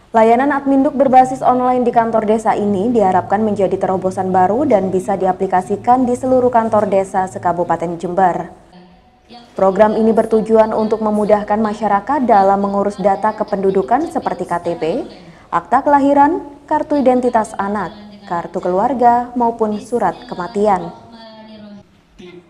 Layanan Adminduk berbasis online di kantor desa ini diharapkan menjadi terobosan baru dan bisa diaplikasikan di seluruh kantor desa se-Kabupaten Jember. Program ini bertujuan untuk memudahkan masyarakat dalam mengurus data kependudukan seperti KTP, akta kelahiran, kartu identitas anak, kartu keluarga, maupun surat kematian.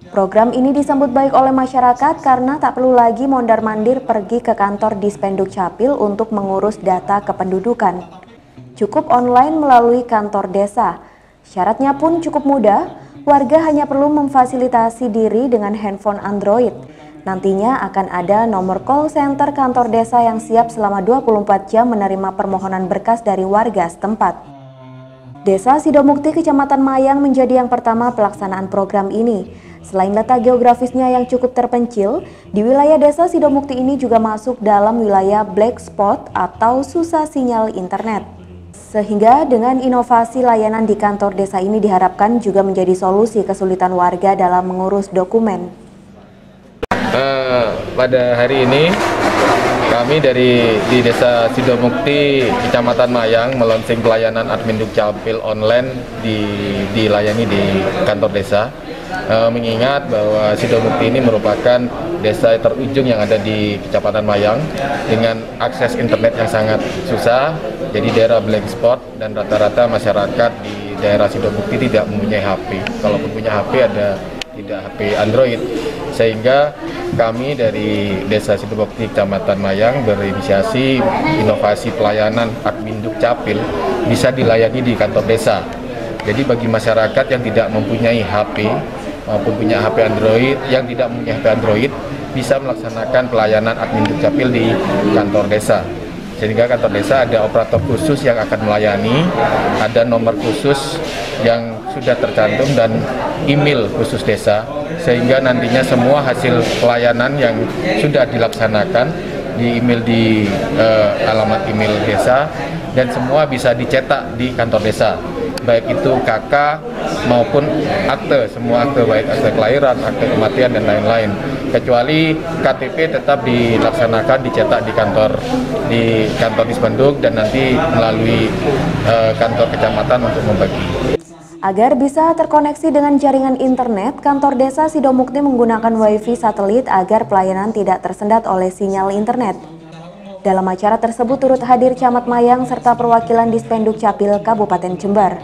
Program ini disambut baik oleh masyarakat karena tak perlu lagi mondar-mandir pergi ke kantor Dispenduk Capil untuk mengurus data kependudukan. Cukup online melalui kantor desa. Syaratnya pun cukup mudah, warga hanya perlu memfasilitasi diri dengan handphone Android. Nantinya akan ada nomor call center kantor desa yang siap selama 24 jam menerima permohonan berkas dari warga setempat. Desa Sidomukti, Kecamatan Mayang menjadi yang pertama pelaksanaan program ini. Selain letak geografisnya yang cukup terpencil, di wilayah desa Sidomukti ini juga masuk dalam wilayah black spot atau susah sinyal internet. Sehingga dengan inovasi layanan di kantor desa ini diharapkan juga menjadi solusi kesulitan warga dalam mengurus dokumen. Pada hari ini kami di Desa Sidomukti, Kecamatan Mayang melaunching pelayanan Adminduk Capil online dilayani di kantor desa. Mengingat bahwa Sidomukti ini merupakan desa terujung yang ada di Kecamatan Mayang dengan akses internet yang sangat susah, jadi daerah blank spot dan rata-rata masyarakat di daerah Sidomukti tidak mempunyai HP. Kalaupun punya HP tidak HP Android, sehingga kami dari Desa Sidomukti Kecamatan Mayang berinisiasi inovasi pelayanan Adminduk Capil bisa dilayani di kantor desa. Jadi bagi masyarakat yang tidak mempunyai HP maupun punya HP Android, yang tidak mempunyai HP Android bisa melaksanakan pelayanan Adminduk Capil di kantor desa. Sehingga kantor desa ada operator khusus yang akan melayani, ada nomor khusus yang sudah tercantum dan email khusus desa, sehingga nantinya semua hasil pelayanan yang sudah dilaksanakan di email di alamat email desa dan semua bisa dicetak di kantor desa, baik itu KK maupun akte, semua akte, baik akte kelahiran, akte kematian dan lain-lain. Kecuali KTP tetap dilaksanakan dicetak di kantor Dispenduk dan nanti melalui kantor kecamatan untuk membagi. Agar bisa terkoneksi dengan jaringan internet, kantor desa Sidomukti menggunakan WiFi satelit agar pelayanan tidak tersendat oleh sinyal internet. Dalam acara tersebut turut hadir Camat Mayang serta perwakilan Dispenduk Capil Kabupaten Jember.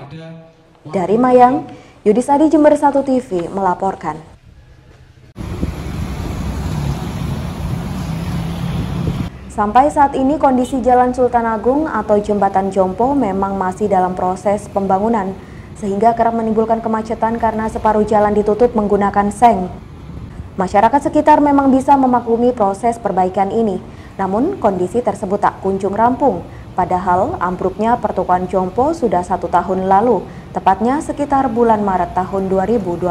Dari Mayang, Yudisadi, Jember 1 TV melaporkan. Sampai saat ini kondisi Jalan Sultan Agung atau Jembatan Jompo memang masih dalam proses pembangunan, sehingga kerap menimbulkan kemacetan karena separuh jalan ditutup menggunakan seng. Masyarakat sekitar memang bisa memaklumi proses perbaikan ini, namun kondisi tersebut tak kunjung rampung. Padahal ambruknya pertokoan Jompo sudah 1 tahun lalu, tepatnya sekitar bulan Maret tahun 2020.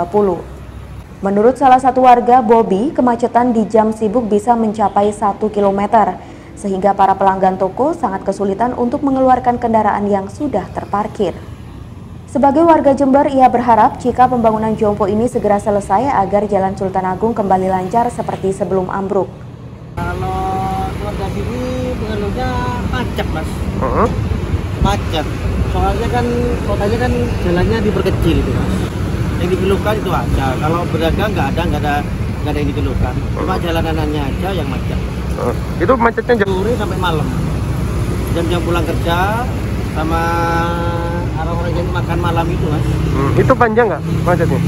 Menurut salah satu warga, Bobby, kemacetan di jam sibuk bisa mencapai 1 km, sehingga para pelanggan toko sangat kesulitan untuk mengeluarkan kendaraan yang sudah terparkir. Sebagai warga Jember, ia berharap jika pembangunan Jompo ini segera selesai agar Jalan Sultan Agung kembali lancar seperti sebelum ambruk. Kalau keluarga sini pengeluhnya macet, Mas. Macet. Soalnya kan kotanya kan jalannya diperkecil itu, Mas. Yang dikeluhkan itu aja. Kalau berdagang nggak ada yang dikeluhkan. Cuma jalanannya aja yang macet. Itu macetnya jam sore sampai malam. Jam-jam pulang kerja sama orang-orang yang makan malam itu, Mas. Itu panjang nggak macetnya?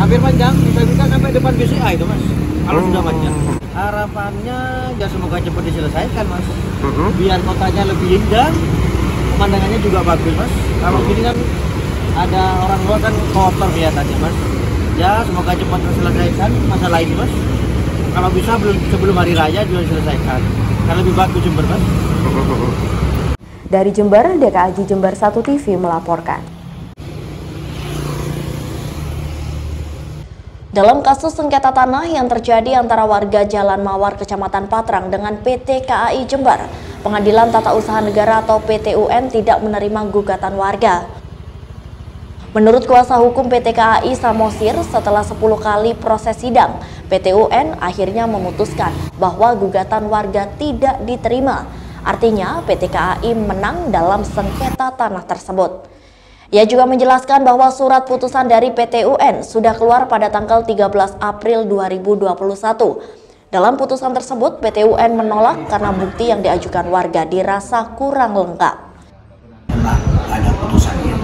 Hampir panjang, bisa sampai depan BCA itu, Mas. Kalau sudah macet. Harapannya ya semoga cepat diselesaikan, Mas. Biar kotanya lebih indah, pemandangannya juga bagus, Mas. Kalau gini kan ada orang luar kan kotor kelihatannya, Mas. Ya semoga cepat terselesaikan masalah ini, Mas. Kalau bisa sebelum hari raya juga diselesaikan. Kan lebih bagus Jember, Mas. Dari Jember, DKAJ Jember 1 TV melaporkan. Dalam kasus sengketa tanah yang terjadi antara warga Jalan Mawar Kecamatan Patrang dengan PT KAI Jember, Pengadilan Tata Usaha Negara atau PTUN tidak menerima gugatan warga. Menurut kuasa hukum PT KAI Samosir, setelah 10 kali proses sidang, PTUN akhirnya memutuskan bahwa gugatan warga tidak diterima. Artinya PT KAI menang dalam sengketa tanah tersebut. Ia juga menjelaskan bahwa surat putusan dari PT UN sudah keluar pada tanggal 13 April 2021. Dalam putusan tersebut, PT UN menolak karena bukti yang diajukan warga dirasa kurang lengkap. Telah ada putusannya.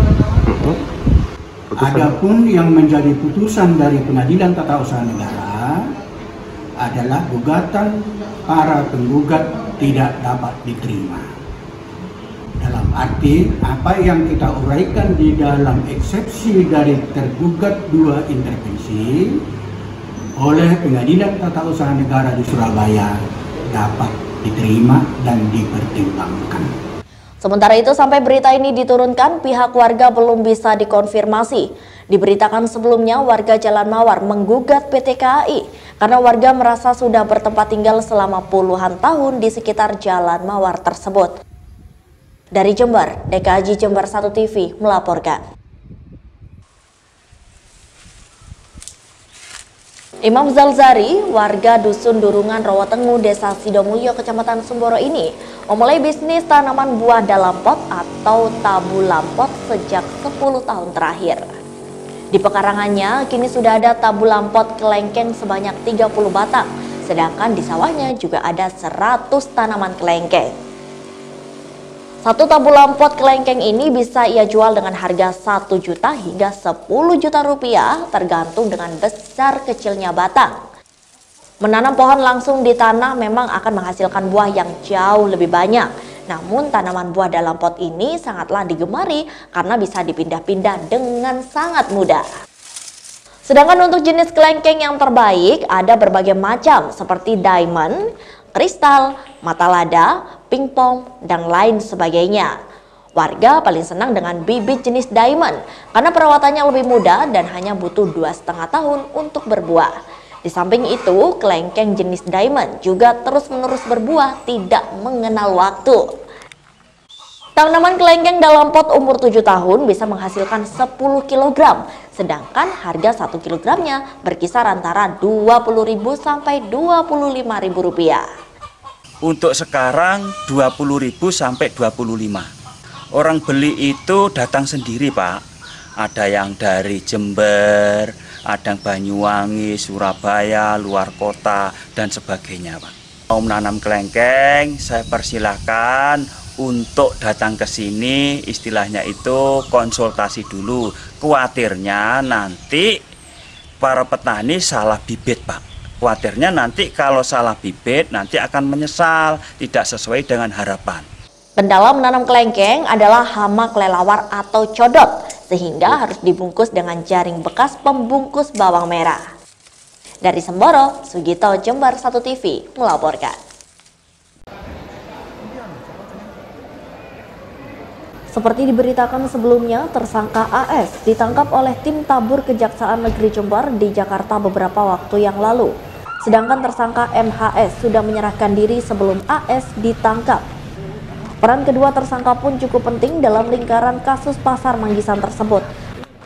Adapun yang menjadi putusan dari Pengadilan Tata Usaha Negara adalah gugatan para penggugat tidak dapat diterima. Dalam arti apa yang kita uraikan di dalam eksepsi dari tergugat 2 intervensi oleh Pengadilan Tata Usaha Negara di Surabaya dapat diterima dan dipertimbangkan. Sementara itu, sampai berita ini diturunkan, pihak warga belum bisa dikonfirmasi. Diberitakan sebelumnya, warga Jalan Mawar menggugat PT KAI karena warga merasa sudah bertempat tinggal selama puluhan tahun di sekitar Jalan Mawar tersebut. Dari Jember, DKJ Jember 1 TV melaporkan. Imam Zalzari, warga Dusun Durungan Rawatengu, Desa Sidomulyo, Kecamatan Semboro ini memulai bisnis tanaman buah dalam pot atau tabu lampot sejak 10 tahun terakhir. Di pekarangannya kini sudah ada tabu lampot kelengkeng sebanyak 30 batang, sedangkan di sawahnya juga ada 100 tanaman kelengkeng. Satu tabu lampot kelengkeng ini bisa ia jual dengan harga 1 juta hingga 10 juta rupiah tergantung dengan besar kecilnya batang. Menanam pohon langsung di tanah memang akan menghasilkan buah yang jauh lebih banyak. Namun tanaman buah dalam pot ini sangatlah digemari karena bisa dipindah-pindah dengan sangat mudah. Sedangkan untuk jenis kelengkeng yang terbaik ada berbagai macam seperti diamond, kristal, mata lada, pingpong, dan lain sebagainya. Warga paling senang dengan bibit jenis diamond karena perawatannya lebih mudah dan hanya butuh 2,5 tahun untuk berbuah. Di samping itu, kelengkeng jenis diamond juga terus-menerus berbuah tidak mengenal waktu. Tanaman kelengkeng dalam pot umur 7 tahun bisa menghasilkan 10 kg, sedangkan harga 1 kilogramnya berkisar antara Rp20.000 sampai Rp25.000. Untuk sekarang 20.000 sampai 25. Orang beli itu datang sendiri, Pak. Ada yang dari Jember, ada yang Banyuwangi, Surabaya, luar kota, dan sebagainya, Pak. Mau menanam kelengkeng, saya persilahkan untuk datang ke sini, istilahnya itu konsultasi dulu. Khawatirnya nanti para petani salah bibit, Pak. Khawatirnya nanti kalau salah bibit nanti akan menyesal, tidak sesuai dengan harapan. Kendala menanam kelengkeng adalah hama kelelawar atau codot, sehingga harus dibungkus dengan jaring bekas pembungkus bawang merah. Dari Semboro, Sugito, Jember 1 TV melaporkan. Seperti diberitakan sebelumnya, tersangka AS ditangkap oleh tim tabur Kejaksaan Negeri Jember di Jakarta beberapa waktu yang lalu. Sedangkan tersangka MHS sudah menyerahkan diri sebelum AS ditangkap. Peran kedua tersangka pun cukup penting dalam lingkaran kasus Pasar Manggisan tersebut.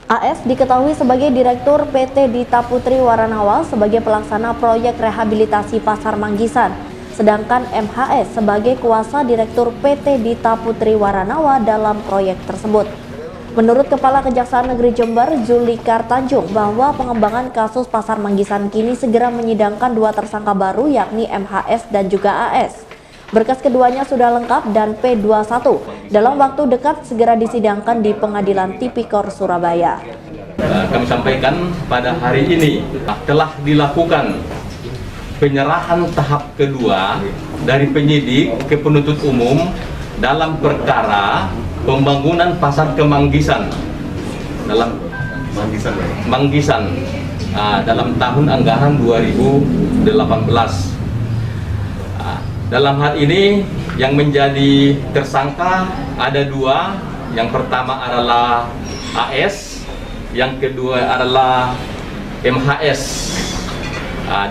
AS diketahui sebagai Direktur PT Dita Putri Waranawa sebagai pelaksana proyek rehabilitasi Pasar Manggisan. Sedangkan MHS sebagai kuasa Direktur PT Dita Putri Waranawa dalam proyek tersebut. Menurut Kepala Kejaksaan Negeri Jember, Zulikar Tanjung, bahwa pengembangan kasus Pasar Manggisan kini segera menyidangkan 2 tersangka baru yakni MHS dan juga AS. Berkas keduanya sudah lengkap dan P21 dalam waktu dekat segera disidangkan di Pengadilan Tipikor Surabaya. Kami sampaikan pada hari ini telah dilakukan penyerahan tahap kedua dari penyidik ke penuntut umum dalam perkara pembangunan pasar Kemanggisan dalam dalam tahun anggaran 2018. Dalam hal ini yang menjadi tersangka ada 2. Yang pertama adalah AS, yang kedua adalah MHS.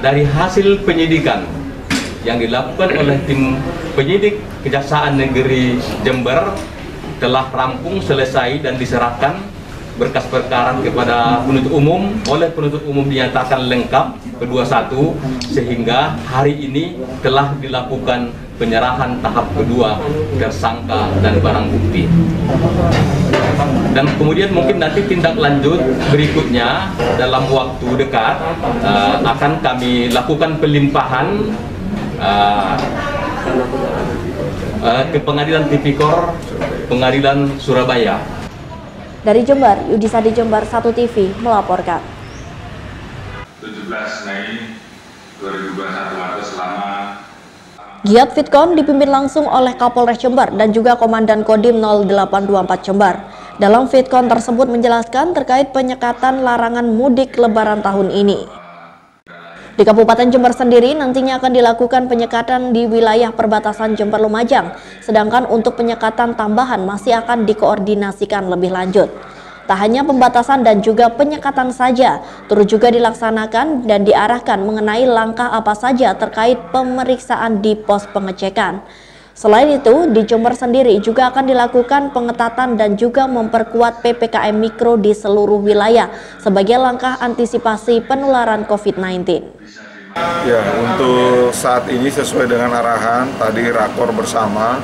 Dari hasil penyidikan yang dilakukan oleh tim penyidik Kejaksaan Negeri Jember telah rampung, selesai, dan diserahkan berkas perkara kepada penuntut umum. Oleh penuntut umum dinyatakan lengkap P21, sehingga hari ini telah dilakukan penyerahan tahap kedua tersangka dan barang bukti. Dan kemudian mungkin nanti tindak lanjut berikutnya dalam waktu dekat akan kami lakukan pelimpahan ke Pengadilan Tipikor Pengadilan Surabaya. Dari Jember, Yudisadi Jember 1 TV melaporkan. 17 Mei 2021 atau selama Giat Fitcon dipimpin langsung oleh Kapolres Jember dan juga Komandan Kodim 0824 Jember. Dalam Fitcon tersebut menjelaskan terkait penyekatan larangan mudik Lebaran tahun ini. Di Kabupaten Jember sendiri nantinya akan dilakukan penyekatan di wilayah perbatasan Jember Lumajang, sedangkan untuk penyekatan tambahan masih akan dikoordinasikan lebih lanjut. Tak hanya pembatasan dan juga penyekatan saja, turut juga dilaksanakan dan diarahkan mengenai langkah apa saja terkait pemeriksaan di pos pengecekan. Selain itu, di Jember sendiri juga akan dilakukan pengetatan dan juga memperkuat PPKM Mikro di seluruh wilayah sebagai langkah antisipasi penularan COVID-19. Ya, untuk saat ini sesuai dengan arahan tadi rakor bersama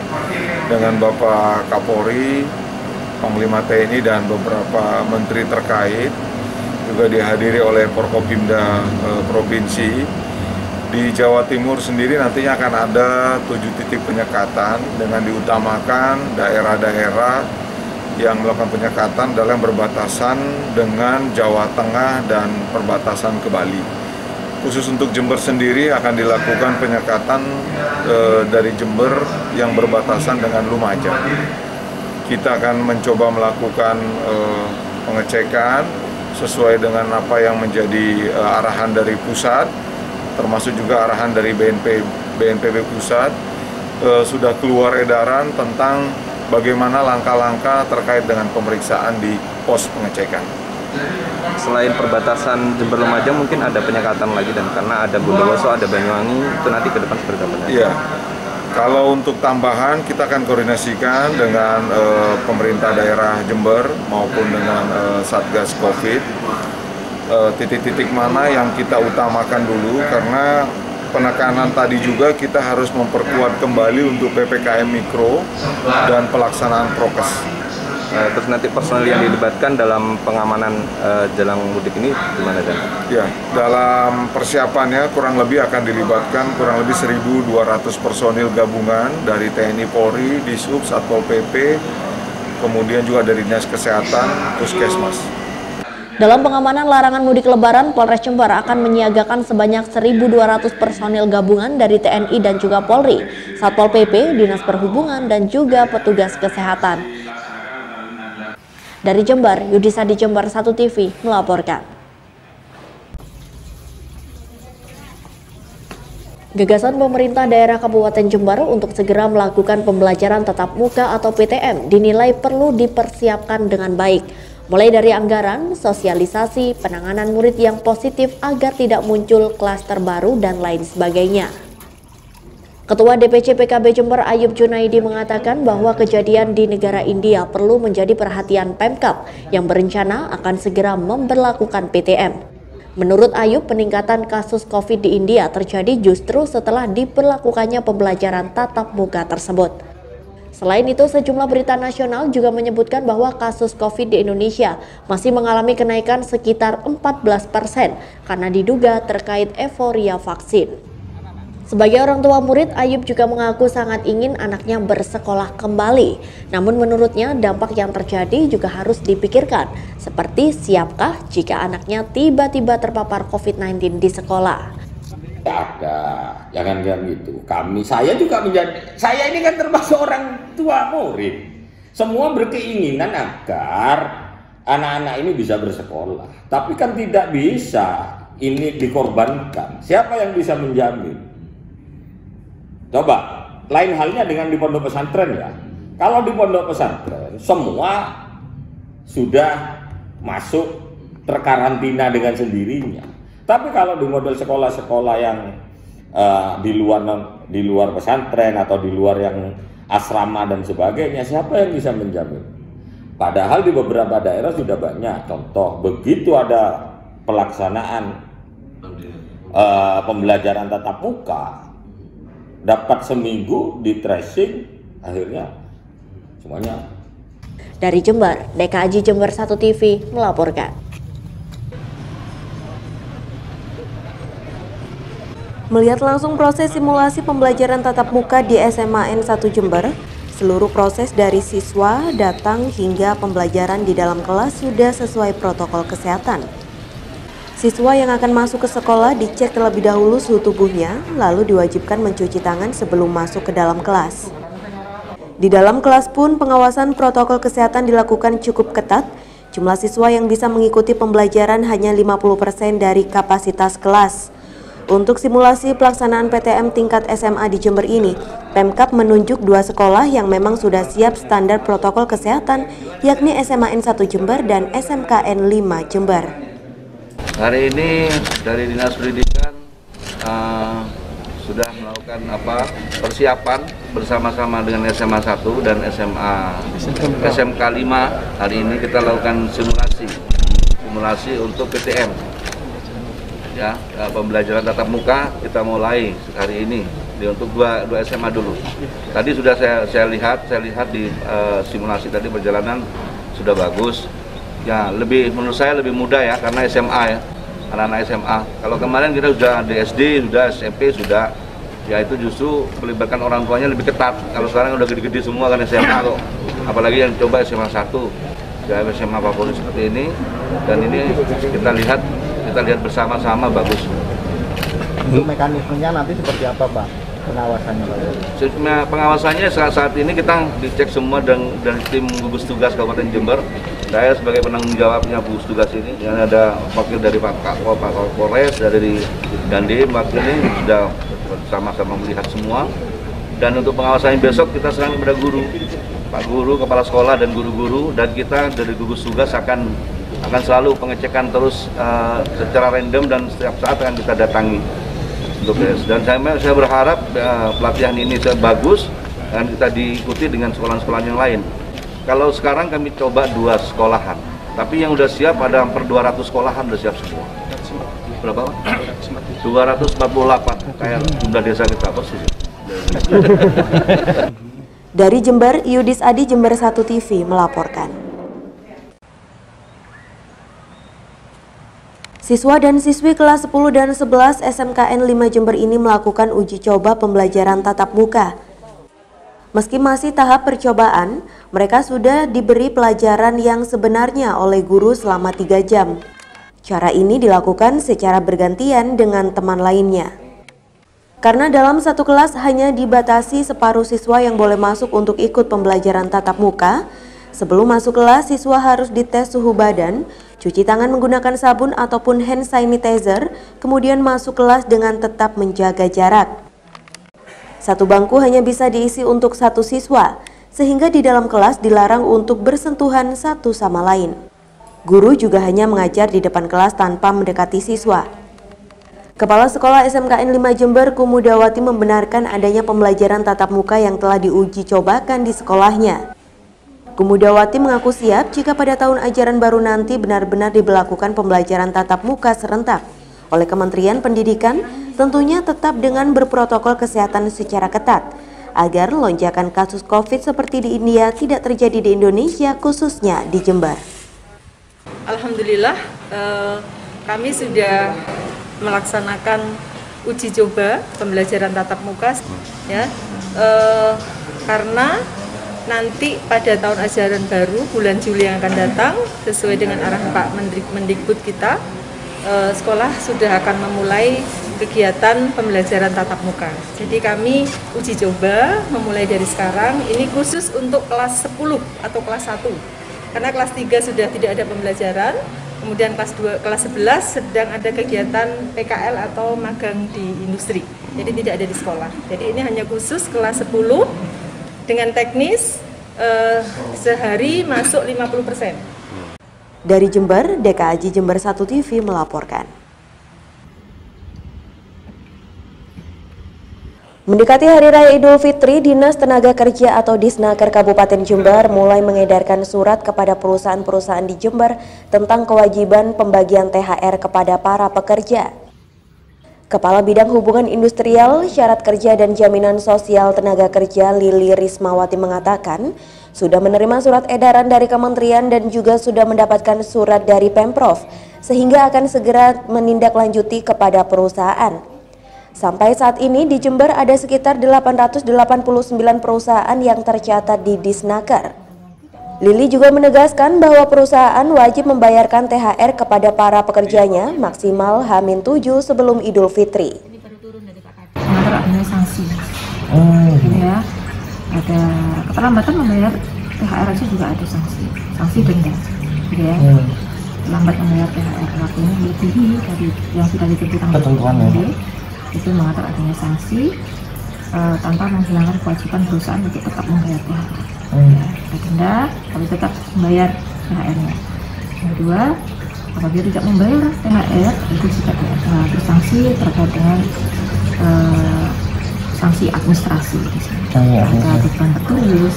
dengan Bapak Kapolri, Panglima TNI dan beberapa menteri terkait, juga dihadiri oleh Forkopimda Provinsi. Di Jawa Timur sendiri nantinya akan ada 7 titik penyekatan dengan diutamakan daerah-daerah yang melakukan penyekatan dalam berbatasan dengan Jawa Tengah dan perbatasan ke Bali. Khusus untuk Jember sendiri akan dilakukan penyekatan dari Jember yang berbatasan dengan Lumajang. Kita akan mencoba melakukan pengecekan sesuai dengan apa yang menjadi arahan dari pusat, termasuk juga arahan dari BNPB pusat. Sudah keluar edaran tentang bagaimana langkah-langkah terkait dengan pemeriksaan di pos pengecekan. Selain perbatasan Jember Lumajang mungkin ada penyekatan lagi, dan karena ada Bondowoso, ada Banyuwangi, itu nanti ke depan seperti apa? Iya. Kalau untuk tambahan kita akan koordinasikan dengan pemerintah daerah Jember maupun dengan Satgas Covid. Titik-titik mana yang kita utamakan dulu, karena penekanan tadi juga kita harus memperkuat kembali untuk PPKM Mikro dan pelaksanaan prokes. Terus nanti personel yang dilibatkan dalam pengamanan jelang mudik ini gimana, Dan? Ya, dalam persiapannya kurang lebih akan dilibatkan kurang lebih 1.200 personil gabungan dari TNI Polri, Dishub, Satpol PP, kemudian juga dari Dinas Kesehatan, Puskesmas. Dalam pengamanan larangan mudik Lebaran, Polres Jember akan menyiagakan sebanyak 1.200 personil gabungan dari TNI dan juga Polri, Satpol PP, Dinas Perhubungan, dan juga petugas kesehatan. Dari Jember, Yudisadi Jember 1 TV melaporkan. Gagasan pemerintah daerah Kabupaten Jember untuk segera melakukan pembelajaran tatap muka atau PTM dinilai perlu dipersiapkan dengan baik. Mulai dari anggaran, sosialisasi, penanganan murid yang positif agar tidak muncul klaster baru dan lain sebagainya. Ketua DPC PKB Jember Ayub Junaidi mengatakan bahwa kejadian di negara India perlu menjadi perhatian Pemkab yang berencana akan segera memberlakukan PTM. Menurut Ayub, peningkatan kasus COVID di India terjadi justru setelah diberlakukannya pembelajaran tatap muka tersebut. Selain itu, sejumlah berita nasional juga menyebutkan bahwa kasus COVID di Indonesia masih mengalami kenaikan sekitar 14% karena diduga terkait euforia vaksin. Sebagai orang tua murid, Ayub juga mengaku sangat ingin anaknya bersekolah kembali. Namun menurutnya dampak yang terjadi juga harus dipikirkan, seperti siapkah jika anaknya tiba-tiba terpapar COVID-19 di sekolah. Ada, jangan gitu. Saya juga saya ini kan termasuk orang tua murid. Semua berkeinginan agar anak-anak ini bisa bersekolah. Tapi kan tidak bisa ini dikorbankan. Siapa yang bisa menjamin? Coba, lain halnya dengan di pondok pesantren ya. Kalau di pondok pesantren, semua sudah masuk terkarantina dengan sendirinya. Tapi kalau di model sekolah-sekolah yang di luar pesantren atau di luar yang asrama dan sebagainya, siapa yang bisa menjamin? Padahal di beberapa daerah sudah banyak contoh, begitu ada pelaksanaan pembelajaran tatap muka, dapat seminggu di tracing, akhirnya semuanya. Dari Jember, DKAJ Jember 1 TV melaporkan. Melihat langsung proses simulasi pembelajaran tatap muka di SMA N1 Jember, seluruh proses dari siswa datang hingga pembelajaran di dalam kelas sudah sesuai protokol kesehatan. Siswa yang akan masuk ke sekolah dicek terlebih dahulu suhu tubuhnya, lalu diwajibkan mencuci tangan sebelum masuk ke dalam kelas. Di dalam kelas pun pengawasan protokol kesehatan dilakukan cukup ketat. Jumlah siswa yang bisa mengikuti pembelajaran hanya 50% dari kapasitas kelas. Untuk simulasi pelaksanaan PTM tingkat SMA di Jember ini, Pemkab menunjuk 2 sekolah yang memang sudah siap standar protokol kesehatan, yakni SMA N1 Jember dan SMKN 5 Jember. Hari ini dari Dinas Pendidikan sudah melakukan persiapan bersama-sama dengan SMA 1 dan SMK 5. Hari ini kita lakukan simulasi untuk PTM. Ya, pembelajaran tatap muka kita mulai hari ini untuk dua SMA dulu. Tadi sudah saya lihat di simulasi tadi perjalanan sudah bagus. Ya, menurut saya lebih mudah ya, karena SMA ya, anak-anak SMA. Kalau kemarin kita sudah di SD, sudah SMP, sudah, ya itu justru melibatkan orang tuanya lebih ketat. Kalau sekarang udah gede-gede semua kan SMA kok, apalagi yang coba SMA 1, ya SMA favorit seperti ini, dan ini kita lihat bersama-sama bagus. Untuk mekanismenya nanti seperti apa, Pak? Pengawasannya, Pak? Pengawasannya saat ini kita dicek semua dari tim gugus tugas Kabupaten Jember. Saya sebagai penanggung jawabnya gugus tugas ini, yang ada wakil dari Pak Kapolres, dari Dandim, wakil ini sudah sama-sama melihat semua. Dan untuk pengawasannya besok kita serahkan kepada guru, Pak Guru, Kepala Sekolah dan guru-guru, dan kita dari gugus tugas akan selalu pengecekan terus secara random dan setiap saat akan kita datangi. Dan saya berharap pelatihan ini bagus dan kita diikuti dengan sekolah-sekolah yang lain. Kalau sekarang kami coba 2 sekolahan, tapi yang udah siap ada hampir 200 sekolahan udah siap semua. Berapa? 248, kayak jumlah desa kita persis. Dari Jember, Yudis Adi, Jember 1 TV melaporkan. Siswa dan siswi kelas 10 dan 11 SMKN 5 Jember ini melakukan uji coba pembelajaran tatap muka. Meski masih tahap percobaan, mereka sudah diberi pelajaran yang sebenarnya oleh guru selama 3 jam. Cara ini dilakukan secara bergantian dengan teman lainnya. Karena dalam satu kelas hanya dibatasi separuh siswa yang boleh masuk untuk ikut pembelajaran tatap muka, sebelum masuk kelas siswa harus dites suhu badan, cuci tangan menggunakan sabun ataupun hand sanitizer, kemudian masuk kelas dengan tetap menjaga jarak. Satu bangku hanya bisa diisi untuk 1 siswa, sehingga di dalam kelas dilarang untuk bersentuhan satu sama lain. Guru juga hanya mengajar di depan kelas tanpa mendekati siswa. Kepala Sekolah SMKN 5 Jember, Kumudawati, membenarkan adanya pembelajaran tatap muka yang telah diuji cobakan di sekolahnya. Kumudawati mengaku siap jika pada tahun ajaran baru nanti benar-benar diberlakukan pembelajaran tatap muka serentak oleh Kementerian Pendidikan, tentunya tetap dengan berprotokol kesehatan secara ketat, agar lonjakan kasus COVID seperti di India tidak terjadi di Indonesia, khususnya di Jember. Alhamdulillah, kami sudah melaksanakan uji coba pembelajaran tatap muka, ya, karena nanti pada tahun ajaran baru bulan Juli yang akan datang, sesuai dengan arahan Pak Mendikbud kita, sekolah sudah akan memulai kegiatan pembelajaran tatap muka. Jadi kami uji coba memulai dari sekarang, ini khusus untuk kelas 10 atau kelas 1. Karena kelas 3 sudah tidak ada pembelajaran, kemudian kelas 2, kelas 11 sedang ada kegiatan PKL atau magang di industri. Jadi tidak ada di sekolah. Jadi ini hanya khusus kelas 10 dengan teknis sehari masuk 50%. Dari Jember, DKAJ Jember 1 TV melaporkan. Mendekati Hari Raya Idul Fitri, Dinas Tenaga Kerja atau Disnaker Kabupaten Jember mulai mengedarkan surat kepada perusahaan-perusahaan di Jember tentang kewajiban pembagian THR kepada para pekerja. Kepala Bidang Hubungan Industrial, Syarat Kerja dan Jaminan Sosial Tenaga Kerja Lili Rismawati mengatakan, sudah menerima surat edaran dari kementerian dan juga sudah mendapatkan surat dari Pemprov, sehingga akan segera menindaklanjuti kepada perusahaan. Sampai saat ini di Jember ada sekitar 889 perusahaan yang tercatat di Disnaker. Lili juga menegaskan bahwa perusahaan wajib membayarkan THR kepada para pekerjanya maksimal H-7 sebelum Idul Fitri. Sementara adanya sanksi, ya, ada keterlambatan membayar THR aja juga ada sanksi denda, ya. Lambat membayar THR waktunya melebihi dari yang sudah ditentukan ketentuannya, itu mengatur adanya sanksi tanpa menghilangkan kewajiban perusahaan untuk tetap membayar THR. Ya, denda tapi tetap membayar THR-nya. Yang kedua, apabila tidak membayar THR itu juga bersanksi terkait dengan sanksi administrasi. Ada beban tertulis.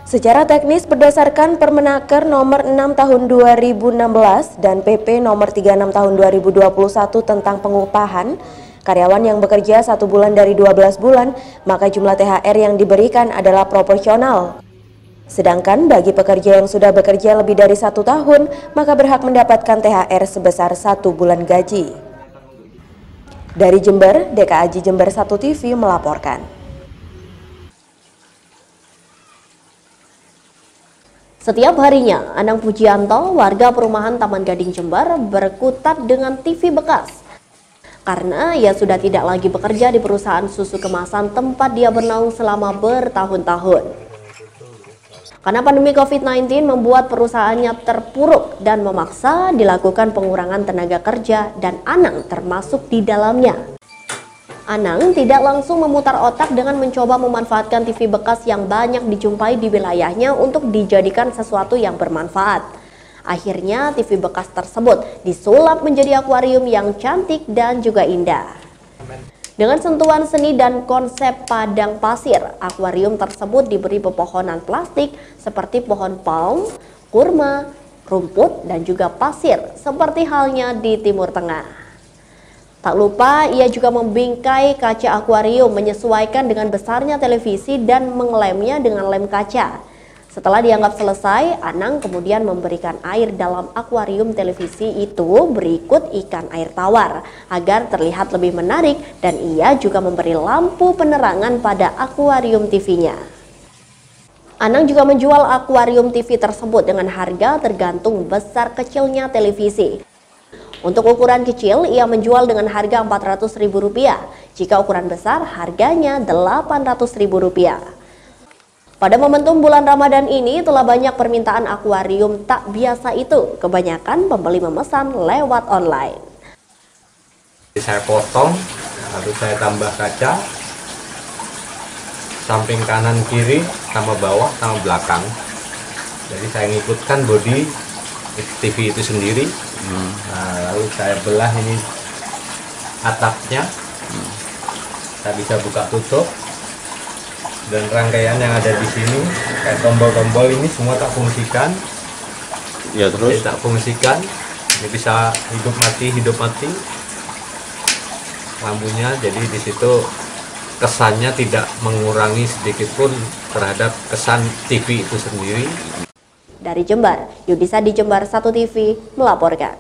Secara teknis berdasarkan Permenaker nomor 6 tahun 2016 dan PP nomor 36 tahun 2021 tentang pengupahan, karyawan yang bekerja 1 bulan dari 12 bulan, maka jumlah THR yang diberikan adalah proporsional. Sedangkan bagi pekerja yang sudah bekerja lebih dari 1 tahun, maka berhak mendapatkan THR sebesar 1 bulan gaji. Dari Jember, DKAJ Jember 1 TV melaporkan. Setiap harinya, Anang Pujianto, warga perumahan Taman Gading Jember, berkutat dengan TV bekas. Karena ia sudah tidak lagi bekerja di perusahaan susu kemasan tempat dia bernaung selama bertahun-tahun. Karena pandemi COVID-19 membuat perusahaannya terpuruk dan memaksa dilakukan pengurangan tenaga kerja dan Anang termasuk di dalamnya. Anang tidak langsung memutar otak dengan mencoba memanfaatkan TV bekas yang banyak dijumpai di wilayahnya untuk dijadikan sesuatu yang bermanfaat. Akhirnya TV bekas tersebut disulap menjadi akuarium yang cantik dan juga indah. Dengan sentuhan seni dan konsep padang pasir, akuarium tersebut diberi pepohonan plastik seperti pohon palm, kurma, rumput, dan juga pasir seperti halnya di Timur Tengah. Tak lupa ia juga membingkai kaca akuarium menyesuaikan dengan besarnya televisi dan mengelemnya dengan lem kaca. Setelah dianggap selesai, Anang kemudian memberikan air dalam akuarium televisi itu berikut ikan air tawar agar terlihat lebih menarik, dan ia juga memberi lampu penerangan pada akuarium TV-nya. Anang juga menjual akuarium TV tersebut dengan harga tergantung besar kecilnya televisi. Untuk ukuran kecil, ia menjual dengan harga Rp400.000. Jika ukuran besar, harganya Rp800.000. Pada momentum bulan Ramadan ini telah banyak permintaan akuarium tak biasa itu. Kebanyakan pembeli memesan lewat online. Saya potong, lalu saya tambah kaca, samping kanan kiri, sama bawah, sama belakang. Jadi saya ngikutkan bodi TV itu sendiri. Nah, lalu saya belah ini atapnya. Saya bisa buka tutup. Dan rangkaian yang ada di sini kayak tombol-tombol ini semua tak fungsikan. Ya, terus tak fungsikan. Ini bisa hidup mati lampunya. Jadi di situ kesannya tidak mengurangi sedikit pun terhadap kesan TV itu sendiri. Dari Jember, Yudisa di Jember 1 TV melaporkan.